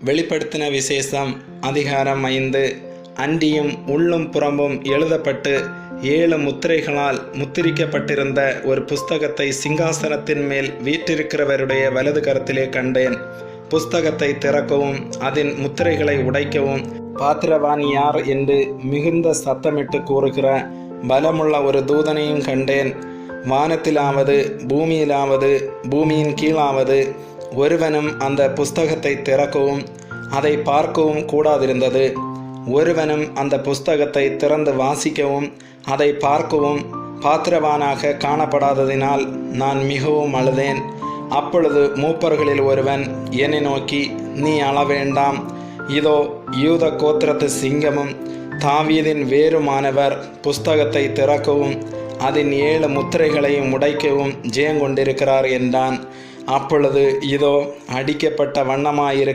வெளிப்படுத்தின விசேஷம் அதிகாரம் 5. அன்றியும் உள்ளும் புறம்பும் எழுதப்பட்டு 7 முத்திரைகளால் முத்திரிக்கப்பட்டிருந்த ஒரு புஸ்தகத்தை சிங்காசனத்தின் மேல் வீற்றிருக்கிறவருடைய வலது கரத்திலே கண்டேன். புஸ்தகத்தை திறக்கவும் அதன் முத்திரைகளை உடைக்கவும் பாத்திரவான் யார் என்று மிகுந்த சத்தமிட்டு கூறுகிற பலமுள்ள ஒரு தூதனையும் கண்டேன். வானத்திலாவது பூமியிலாவது பூமியின் கீழாவது ஒருவனும் அந்த புஸ்தகத்தை திறக்கவும் அதை பார்க்கவும் கூடாதிருந்தது. ஒருவனும் அந்த புஸ்தகத்தை திறந்து வாசிக்கவும் அதை பார்க்கவும் பாத்திரவானாக காணப்படாததினால் நான் மிகவும் அழுதேன். அப்பொழுது மூப்பர்களில் ஒருவன் என்னை நோக்கி, நீ அழ வேண்டாம், இதோ யூத கோத்திரத்து சிங்கமும் தாவீதின் வேருமானவர் புஸ்தகத்தை திறக்கவும் அதன் 7 முத்திரைகளையும் உடைக்கவும் ஜெயங்கொண்டிருக்கிறார் என்றான். அப்பொழுது இதோ அடிக்கப்பட்ட வண்ணமாயிருக்க